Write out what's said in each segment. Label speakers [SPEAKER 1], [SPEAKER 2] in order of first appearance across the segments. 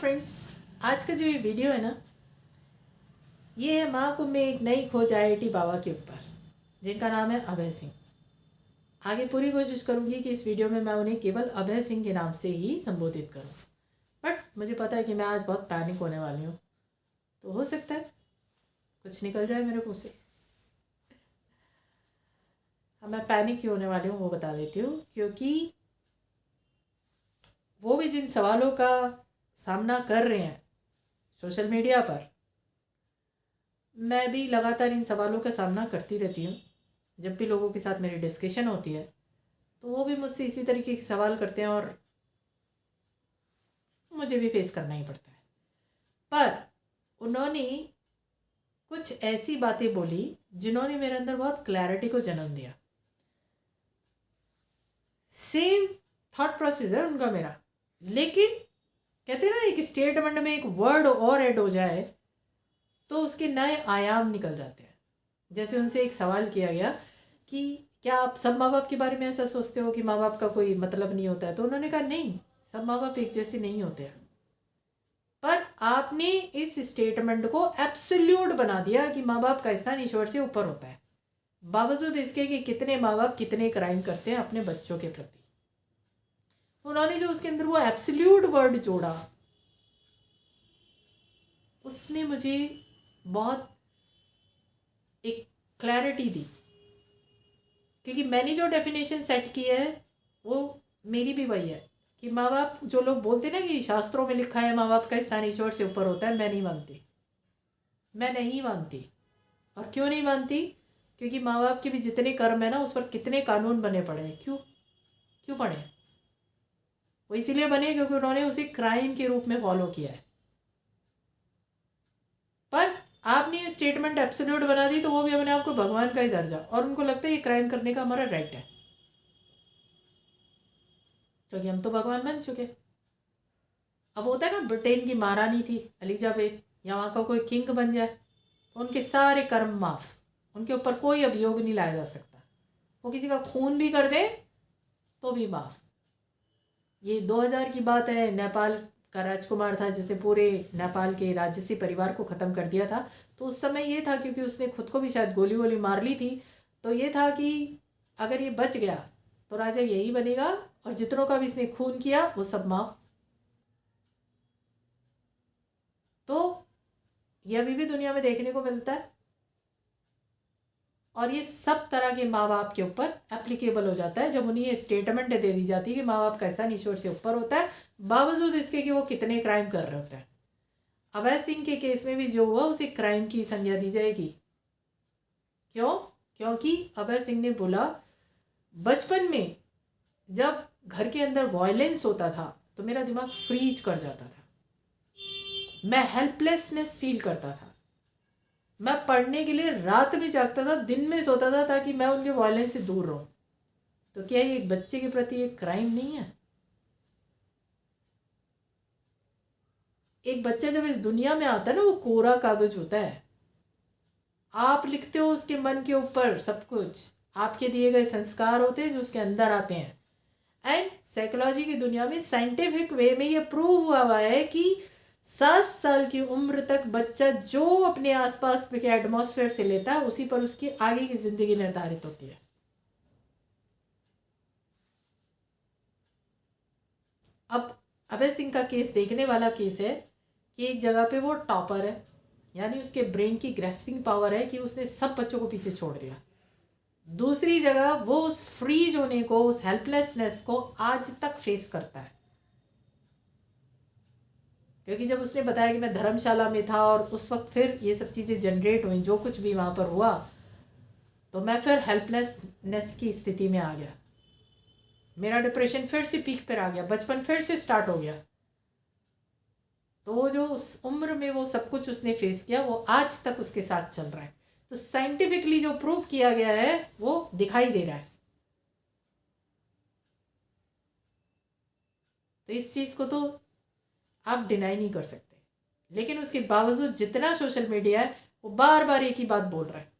[SPEAKER 1] Friends, आज का जो ये वीडियो है ना, ये है महाकुंभ में एक नई खोज IIT बाबा के ऊपर, जिनका नाम है अभय सिंह। आगे पूरी कोशिश करूंगी कि इस वीडियो में मैं उन्हें केवल अभय सिंह के नाम से ही संबोधित करूं, बट मुझे पता है कि मैं आज बहुत पैनिक होने वाली हूँ, तो हो सकता है कुछ निकल जाए मेरे मुँह से। अब मैं पैनिक क्यों होने वाली हूँ वो बता देती हूँ, क्योंकि वो भी जिन सवालों का सामना कर रहे हैं सोशल मीडिया पर, मैं भी लगातार इन सवालों का सामना करती रहती हूँ। जब भी लोगों के साथ मेरी डिस्कशन होती है तो वो भी मुझसे इसी तरीके के सवाल करते हैं और मुझे भी फेस करना ही पड़ता है। पर उन्होंने कुछ ऐसी बातें बोली जिन्होंने मेरे अंदर बहुत क्लैरिटी को जन्म दिया। सेम थॉट प्रोसेस है उनका मेरा, लेकिन कहते हैं ना, एक स्टेटमेंट में एक वर्ड और ऐड हो जाए तो उसके नए आयाम निकल जाते हैं। जैसे उनसे एक सवाल किया गया कि क्या आप सब माँ बाप के बारे में ऐसा सोचते हो कि माँ बाप का कोई मतलब नहीं होता है, तो उन्होंने कहा नहीं, सब माँ बाप एक जैसे नहीं होते हैं। पर आपने इस स्टेटमेंट को एब्सोल्यूट बना दिया कि माँ बाप का स्थान ईश्वर से ऊपर होता है, बावजूद इसके कि कितने माँ बाप कितने क्राइम करते हैं अपने बच्चों के प्रति। उन्होंने जो उसके अंदर वो एब्सोल्यूट वर्ड जोड़ा, उसने मुझे बहुत एक क्लैरिटी दी, क्योंकि मैंने जो डेफिनेशन सेट की है वो मेरी भी वही है कि माँ बाप, जो लोग बोलते ना कि शास्त्रों में लिखा है माँ बाप का स्थान ईश्वर से ऊपर होता है, मैं नहीं मानती। मैं नहीं मानती। और क्यों नहीं मानती? क्योंकि माँ बाप के भी जितने कर्म है ना, उस पर कितने कानून बने पड़े हैं। क्यों पड़े? वो इसीलिए बने क्योंकि उन्होंने उसे क्राइम के रूप में फॉलो किया है। पर आपने ये स्टेटमेंट एब्सोल्यूट बना दी तो वो भी अपने आप को भगवान का ही दर्जा, और उनको लगता है ये क्राइम करने का हमारा राइट है, क्योंकि हम तो भगवान बन चुके। अब होता है ना, ब्रिटेन की महारानी थी एलिजाबेथ, या वहाँ का कोई किंग बन जाए तो उनके सारे कर्म माफ, उनके ऊपर कोई अभियोग नहीं लाया जा सकता। वो किसी का खून भी कर दे तो भी माफ। ये 2000 की बात है। नेपाल का राजकुमार था जिसने पूरे नेपाल के राजसी परिवार को ख़त्म कर दिया था। तो उस समय ये था, क्योंकि उसने खुद को भी शायद गोली वोली मार ली थी, तो ये था कि अगर ये बच गया तो राजा यही बनेगा, और जितनों का भी इसने खून किया वो सब माफ। तो ये अभी भी दुनिया में देखने को मिलता है, और ये सब तरह के माँ बाप के ऊपर एप्लीकेबल हो जाता है जब उन्हें ये स्टेटमेंट दे दी जाती है कि माँ बाप का स्थान ईश्वर से ऊपर होता है, बावजूद इसके कि वो कितने क्राइम कर रहे होते हैं। अभय सिंह के केस में भी जो हुआ उसे क्राइम की संज्ञा दी जाएगी। क्यों? क्योंकि अभय सिंह ने बोला, बचपन में जब घर के अंदर वायलेंस होता था तो मेरा दिमाग फ्रीज कर जाता था, मैं हेल्पलेसनेस फील करता था, मैं पढ़ने के लिए रात में जागता था, दिन में सोता था, ताकि मैं उनके वायलेंस से दूर रहूं। तो क्या ये एक बच्चे के प्रति एक क्राइम नहीं है? एक बच्चा जब इस दुनिया में आता है ना, वो कोरा कागज होता है। आप लिखते हो उसके मन के ऊपर सब कुछ, आपके दिए गए संस्कार होते हैं जो उसके अंदर आते हैं। एंड साइकोलॉजी की दुनिया में साइंटिफिक वे में ये प्रूव हुआ है कि 7 साल की उम्र तक बच्चा जो अपने आसपास के एटमॉस्फेयर से लेता है, उसी पर उसकी आगे की जिंदगी निर्धारित होती है। अब अभय सिंह का केस देखने वाला केस है कि एक जगह पे वो टॉपर है, यानी उसके ब्रेन की ग्रेस्पिंग पावर है कि उसने सब बच्चों को पीछे छोड़ दिया। दूसरी जगह वो उस फ्रीज होने को, उस हेल्पलेसनेस को आज तक फेस करता है, क्योंकि जब उसने बताया कि मैं धर्मशाला में था और उस वक्त फिर ये सब चीज़ें जनरेट हुई, जो कुछ भी वहाँ पर हुआ, तो मैं फिर हेल्पलेसनेस की स्थिति में आ गया। मेरा डिप्रेशन फिर से पीक पर आ गया, बचपन फिर से स्टार्ट हो गया। तो जो उस उम्र में वो सब कुछ उसने फेस किया, वो आज तक उसके साथ चल रहा है। तो साइंटिफिकली जो प्रूव किया गया है वो दिखाई दे रहा है। तो इस चीज़ को तो आप डिनाई नहीं कर सकते, लेकिन उसके बावजूद जितना सोशल मीडिया है वो बार बार एक ही बात बोल रहा है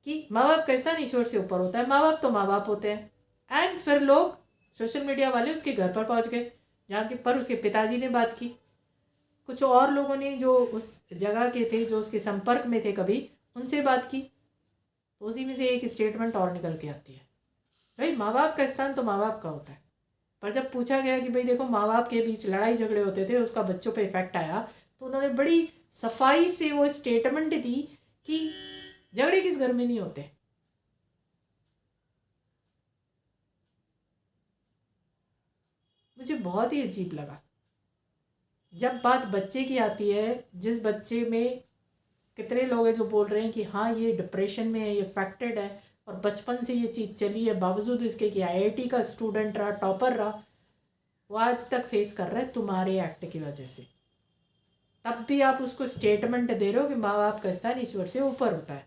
[SPEAKER 1] कि माँ बाप का स्थान ईश्वर से ऊपर होता है, माँ बाप तो माँ बाप होते हैं। एंड फिर लोग, सोशल मीडिया वाले उसके घर पर पहुंच गए, जहाँ के पर उसके पिताजी ने बात की, कुछ और लोगों ने जो उस जगह के थे, जो उसके संपर्क में थे कभी, उनसे बात की, तो उसी में से एक स्टेटमेंट और निकल के आती है। भाई माँ बाप का स्थान तो माँ बाप का होता है, पर जब पूछा गया कि भाई देखो माँ बाप के बीच लड़ाई झगड़े होते थे, उसका बच्चों पे इफेक्ट आया, तो उन्होंने बड़ी सफाई से वो स्टेटमेंट दी कि झगड़े किस घर में नहीं होते। मुझे बहुत ही अजीब लगा जब बात बच्चे की आती है, जिस बच्चे में कितने लोग हैं जो बोल रहे हैं कि हाँ ये डिप्रेशन में है, ये अफेक्टेड है, और बचपन से ये चीज़ चली है, बावजूद इसके कि आईआईटी का स्टूडेंट रहा, टॉपर रहा, वो आज तक फेस कर रहा है तुम्हारे एक्ट की वजह से। तब भी आप उसको स्टेटमेंट दे रहे हो कि माँ बाप का स्थान ईश्वर से ऊपर होता है।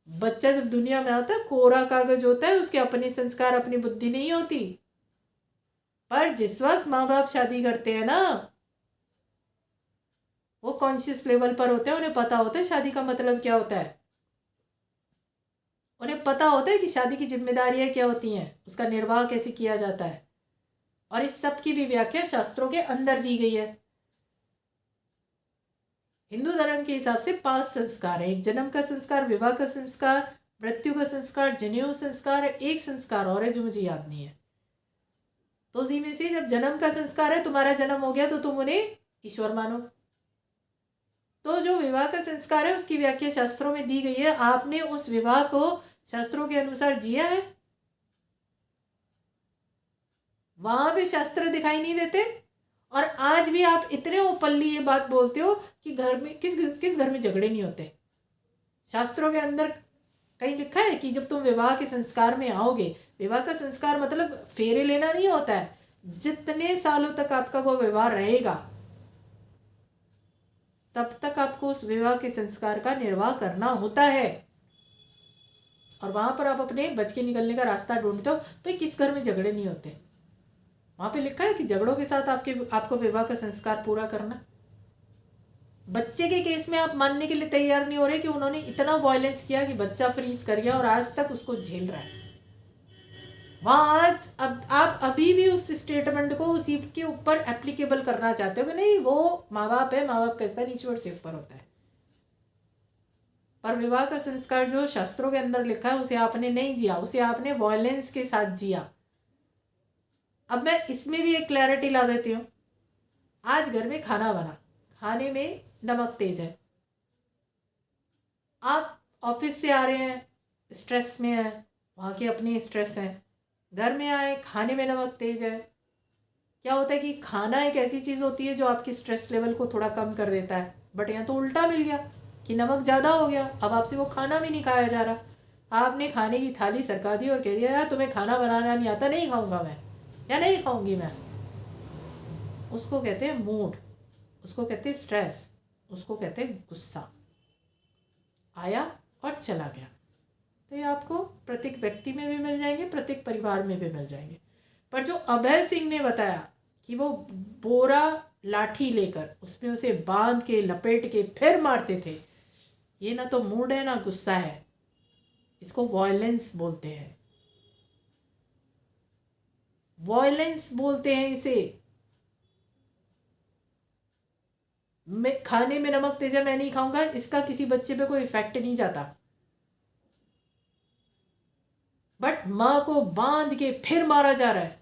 [SPEAKER 1] बच्चा जब दुनिया में आता है कोरा कागज होता है, उसके अपने संस्कार, अपनी बुद्धि नहीं होती। पर जिस वक्त माँ बाप शादी करते हैं ना, वो कॉन्शियस लेवल पर होते हैं, उन्हें पता होता है शादी का मतलब क्या होता है, उन्हें पता होता है कि शादी की जिम्मेदारियां क्या होती हैं, उसका निर्वाह कैसे किया जाता है, और इस सब की भी व्याख्या शास्त्रों के अंदर दी गई है। हिंदू धर्म के हिसाब से 5 संस्कार है। एक जन्म का संस्कार, विवाह का संस्कार, मृत्यु का संस्कार, जनेऊ संस्कार, एक संस्कार और है जो मुझे याद नहीं है। तो उसी में से जब जन्म का संस्कार है, तुम्हारा जन्म हो गया तो तुम उन्हें ईश्वर मानो। तो जो विवाह का संस्कार है उसकी व्याख्या शास्त्रों में दी गई है। आपने उस विवाह को शास्त्रों के अनुसार जिया है? वहां भी शास्त्र दिखाई नहीं देते, और आज भी आप इतने ओपनली ये बात बोलते हो कि घर में किस घर में झगड़े नहीं होते। शास्त्रों के अंदर कहीं लिखा है कि जब तुम विवाह के संस्कार में आओगे, विवाह का संस्कार मतलब फेरे लेना नहीं होता है, जितने सालों तक आपका वो विवाह रहेगा तब तक आपको उस विवाह के संस्कार का निर्वाह करना होता है। और वहां पर आप अपने बच के निकलने का रास्ता ढूंढते हो। भाई किस घर में झगड़े नहीं होते? वहां पे लिखा है कि झगड़ों के साथ आपको विवाह का संस्कार पूरा करना। बच्चे के केस में आप मानने के लिए तैयार नहीं हो रहे कि उन्होंने इतना वायलेंस किया कि बच्चा फ्रीज कर गया और आज तक उसको झेल रहा है। वहां आज अब आप अभी भी उस स्टेटमेंट को उसी के ऊपर एप्लीकेबल करना चाहते हो कि नहीं वो माँ बाप है, माँ बाप का स्थान ईश्वर से ऊपर होता है। पर विवाह का संस्कार जो शास्त्रों के अंदर लिखा है उसे आपने नहीं जिया, उसे आपने वायलेंस के साथ जिया। अब मैं इसमें भी एक क्लैरिटी ला देती हूँ। आज घर में खाना बना, खाने में नमक तेज है, आप ऑफिस से आ रहे हैं, स्ट्रेस में है, वहाँ के अपने स्ट्रेस हैं, घर में आए खाने में नमक तेज है। क्या होता है कि खाना एक ऐसी चीज़ होती है जो आपकी स्ट्रेस लेवल को थोड़ा कम कर देता है, बट यहाँ तो उल्टा मिल गया कि नमक ज़्यादा हो गया, अब आपसे वो खाना भी नहीं खाया जा रहा। आपने खाने की थाली सरका दी और कह दिया यार तुम्हें खाना बनाना नहीं आता, नहीं खाऊंगा मैं या नहीं खाऊंगी मैं। उसको कहते हैं मूड, उसको कहते हैं स्ट्रेस, उसको कहते हैं गुस्सा। आया और चला गया। तो ये आपको प्रत्येक व्यक्ति में भी मिल जाएंगे, प्रत्येक परिवार में भी मिल जाएंगे। पर जो अभय सिंह ने बताया कि वो बोरा लाठी लेकर उसमें उसे बांध के लपेट के फिर मारते थे, ये ना तो मूड है ना गुस्सा है, इसको वायलेंस बोलते हैं। वायलेंस बोलते हैं इसे। मैं खाने में नमक तेज है मैं नहीं खाऊंगा, इसका किसी बच्चे पे कोई इफेक्ट नहीं जाता, बट मां को बांध के फिर मारा जा रहा है,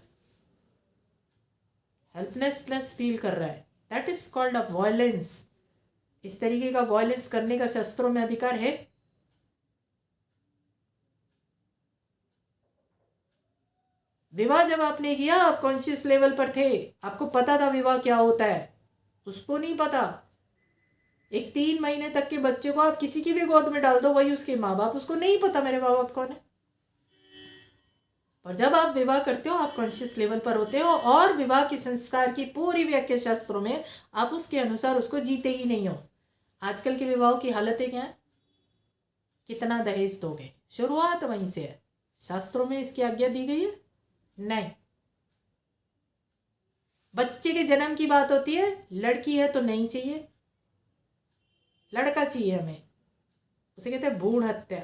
[SPEAKER 1] हेल्पलेसनेस फील कर रहा है, that is called a violence. इस तरीके का वायलेंस करने का शास्त्रों में अधिकार है? विवाह जब आपने किया आप कॉन्शियस लेवल पर थे, आपको पता था विवाह क्या होता है, उसको नहीं पता। एक 3 महीने तक के बच्चे को आप किसी की भी गोद में डाल दो, वही उसके माँ बाप, उसको नहीं पता मेरे माँ बाप कौन है। और जब आप विवाह करते हो आप कॉन्शियस लेवल पर होते हो, और विवाह के संस्कार की पूरी व्याख्या शास्त्रों में आप उसके अनुसार उसको जीते ही नहीं हो। आजकल के विवाहों की हालतें क्या है? कितना दहेज दोगे, शुरुआत वहीं से है। शास्त्रों में इसकी आज्ञा दी गई है? नहीं। बच्चे के जन्म की बात होती है, लड़की है तो नहीं चाहिए, लड़का चाहिए हमें, उसे कहते हैं भ्रूण हत्या।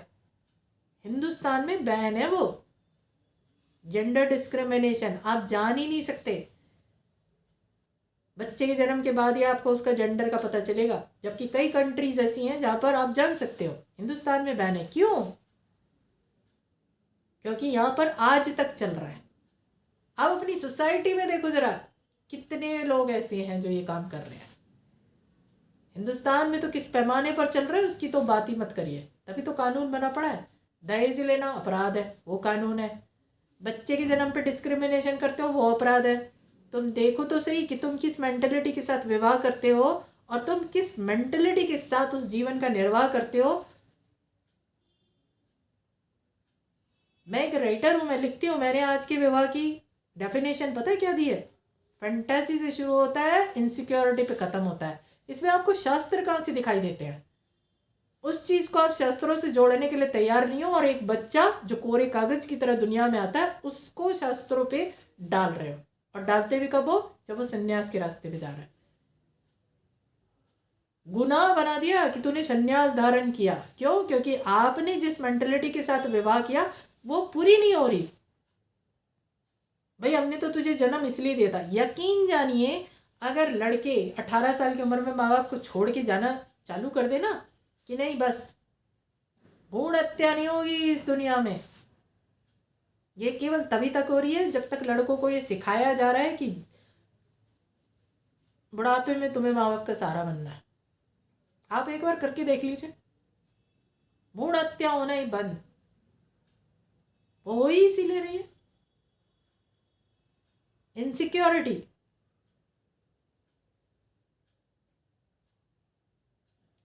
[SPEAKER 1] हिंदुस्तान में बैन है वो, जेंडर डिस्क्रिमिनेशन, आप जान ही नहीं सकते। बच्चे के जन्म के बाद ही आपको उसका जेंडर का पता चलेगा, जबकि कई कंट्रीज ऐसी हैं जहाँ पर आप जान सकते हो। हिंदुस्तान में बैन है, क्यों? क्योंकि यहाँ पर आज तक चल रहा है। आप अपनी सोसाइटी में देखो जरा, कितने लोग ऐसे हैं जो ये काम कर रहे हैं। हिंदुस्तान में तो किस पैमाने पर चल रहा है उसकी तो बात ही मत करिए, तभी तो कानून बना पड़ा है। दहेज लेना अपराध है, वो कानून है। बच्चे के जन्म पे डिस्क्रिमिनेशन करते हो, वो अपराध है। तुम देखो तो सही कि तुम किस मेंटलिटी के साथ विवाह करते हो और तुम किस मेंटलिटी के साथ उस जीवन का निर्वाह करते हो। मैं एक राइटर हूँ, मैं लिखती हूँ। मैंने आज के विवाह की डेफिनेशन पता है क्या दी है? फैंटेसी से शुरू होता है, इनसिक्योरिटी पे खत्म होता है। इसमें आपको शास्त्र कहाँ से दिखाई देते हैं? उस चीज़ को आप शास्त्रों से जोड़ने के लिए तैयार नहीं हो, और एक बच्चा जो कोरे कागज की तरह दुनिया में आता है उसको शास्त्रों पे डाल रहे हो। और डालते भी कब हो? जब वो संन्यास के रास्ते पे जा रहा है। गुनाह बना दिया कि तूने संन्यास धारण किया। क्यों? क्योंकि आपने जिस मेंटलिटी के साथ विवाह किया वो पूरी नहीं हो रही। भाई हमने तो तुझे जन्म इसलिए दिया था। यकीन जानिए, अगर लड़के 18 साल की उम्र में माँ बाप को छोड़ के जाना चालू कर देना कि नहीं बस भ्रूण हत्या नहीं होगी इस दुनिया में, ये केवल तभी तक हो रही है जब तक लड़कों को ये सिखाया जा रहा है कि बुढ़ापे में तुम्हें माँ बाप का सहारा बनना है। आप एक बार करके देख लीजिए, भ्रूण हत्या होना ही बंद। वो हो ही इसीलिए रही है, इनसिक्योरिटी।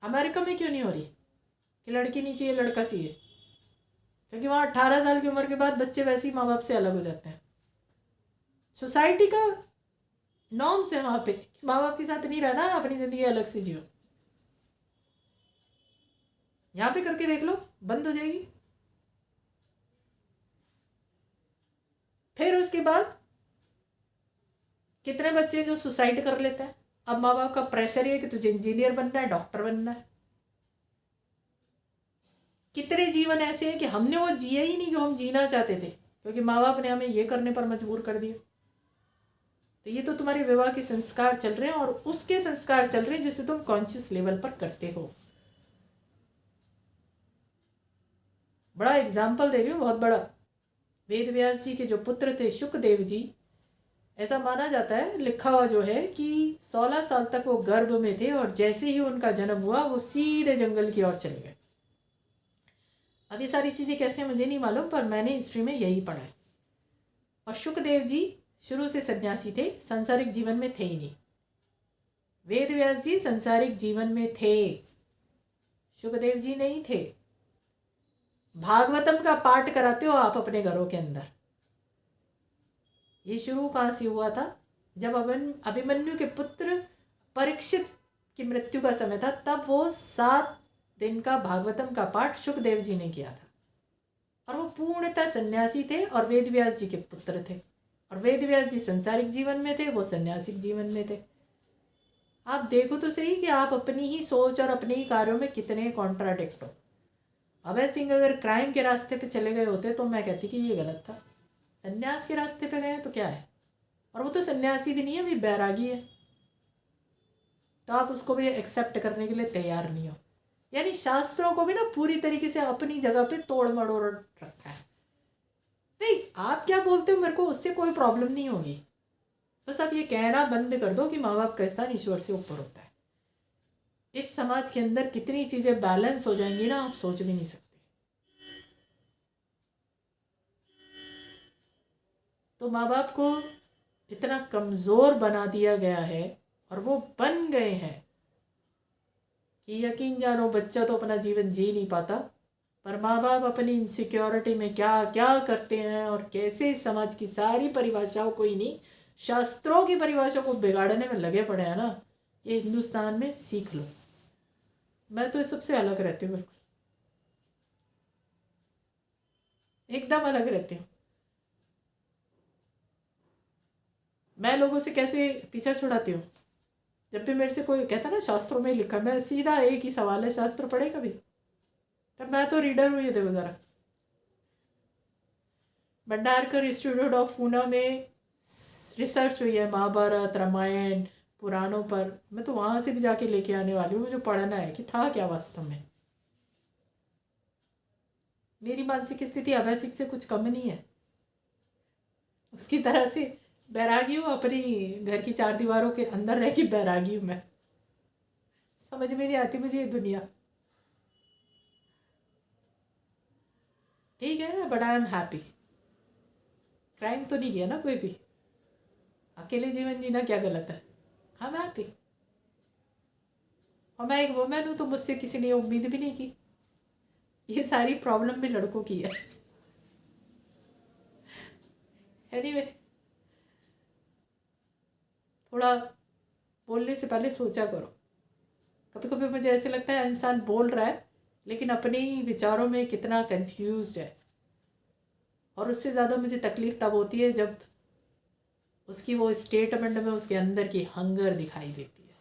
[SPEAKER 1] अमेरिका में क्यों नहीं हो रही कि लड़की नहीं चाहिए लड़का चाहिए? क्योंकि वहाँ 18 साल की उम्र के बाद बच्चे वैसे ही माँ बाप से अलग हो जाते हैं। सोसाइटी का नॉर्म्स है वहाँ पे, माँ बाप के साथ नहीं रहना, अपनी ज़िंदगी अलग से जियो। यहाँ पे करके देख लो, बंद हो जाएगी। फिर उसके बाद कितने बच्चे जो सुसाइड कर लेते हैं। अब माँ बाप का प्रेशर ये कि तुझे इंजीनियर बनना है, डॉक्टर बनना है। कितने जीवन ऐसे हैं कि हमने वो जिए ही नहीं जो हम जीना चाहते थे, क्योंकि माँ बाप ने हमें ये करने पर मजबूर कर दिया। तो ये तो तुम्हारे विवाह के संस्कार चल रहे हैं, और उसके संस्कार चल रहे हैं जिसे तुम कॉन्शियस लेवल पर करते हो। बड़ा एग्जाम्पल दे रही हूँ, बहुत बड़ा। वेद व्यास जी के जो पुत्र थे शुकदेव जी, ऐसा माना जाता है, लिखा हुआ जो है कि 16 साल तक वो गर्भ में थे और जैसे ही उनका जन्म हुआ वो सीधे जंगल की ओर चले गए। अब ये सारी चीज़ें कैसे मुझे नहीं मालूम, पर मैंने हिस्ट्री में यही पढ़ा है। और शुकदेव जी शुरू से सन्यासी थे, सांसारिक जीवन में थे ही नहीं। वेद व्यास जी सांसारिक जीवन में थे, शुकदेव जी नहीं थे। भागवतम का पाठ कराते हो आप अपने घरों के अंदर। ये शुरू कहाँ से हुआ था? जब अभिमन्यु के पुत्र परीक्षित की मृत्यु का समय था, तब वो 7 दिन का भागवतम का पाठ शुकदेव जी ने किया था। और वो पूर्णतः सन्यासी थे और वेद व्यास जी के पुत्र थे। और वेद व्यास जी संसारिक जीवन में थे, वो सन्यासिक जीवन में थे। आप देखो तो सही कि आप अपनी ही सोच और अपने ही कार्यों में कितने कॉन्ट्राडिक्ट हो। अभय सिंह अगर क्राइम के रास्ते पे चले गए होते तो मैं कहती कि ये गलत था। सन्यास के रास्ते पे गए तो क्या है? और वो तो सन्यासी भी नहीं है, भी बैरागी है। तो आप उसको भी एक्सेप्ट करने के लिए तैयार नहीं हो। यानी शास्त्रों को भी ना पूरी तरीके से अपनी जगह पे तोड़ मड़ोड़ रखा है। नहीं, आप क्या बोलते हो मेरे को उससे कोई प्रॉब्लम नहीं होगी, बस आप ये कहना बंद कर दो कि माँ बाप का स्थान ईश्वर से ऊपर होता है। इस समाज के अंदर कितनी चीज़ें बैलेंस हो जाएंगी ना, आप सोच भी नहीं सकते। तो माँ बाप को इतना कमज़ोर बना दिया गया है और वो बन गए हैं कि यकीन जानो बच्चा तो अपना जीवन जी नहीं पाता, पर माँ बाप अपनी इनसिक्योरिटी में क्या क्या करते हैं और कैसे समाज की सारी परिभाषाओं को ही नहीं, शास्त्रों की परिभाषा को बिगाड़ने में लगे पड़े हैं ना। ये हिंदुस्तान में सीख लो। मैं तो इस सबसे अलग रहती हूँ, बिल्कुल एकदम अलग रहती हूँ। मैं लोगों से कैसे पीछा छुड़ाती हूँ। जब भी मेरे से कोई कहता ना शास्त्रों में लिखा, मैं सीधा एक ही सवाल है, शास्त्र पढ़े कभी? तब मैं तो रीडर हूँ, ये देखो ज़रा। भंडारकर इंस्टीट्यूट ऑफ पूना में रिसर्च हुई है, महाभारत, रामायण, पुराणों पर, मैं तो वहाँ से भी जाके लेके आने वाली हूँ। मुझे पढ़ना है कि था क्या वास्तव में। मेरी मानसिक स्थिति अभय सिंह से कुछ कम नहीं है। उसकी तरह से बैरागी हूँ, अपनी घर की 4 दीवारों के अंदर रह के बैरागी हूँ मैं। समझ में नहीं आती मुझे ये दुनिया। ठीक है, but I am happy. Crime तो नहीं किया ना कोई भी। अकेले जीवन जीना क्या गलत है। I am happy. और मैं एक वुमेन हूँ, तो मुझसे किसी ने उम्मीद भी नहीं की। ये सारी प्रॉब्लम भी लड़कों की है। एनीवे, थोड़ा बोलने से पहले सोचा करो। कभी कभी मुझे ऐसे लगता है इंसान बोल रहा है लेकिन अपने ही विचारों में कितना कंफ्यूज है। और उससे ज़्यादा मुझे तकलीफ़ तब होती है जब उसकी वो स्टेटमेंट में उसके अंदर की हंगर दिखाई देती है।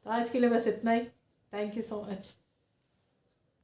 [SPEAKER 1] तो आज के लिए बस इतना ही। Thank you so much.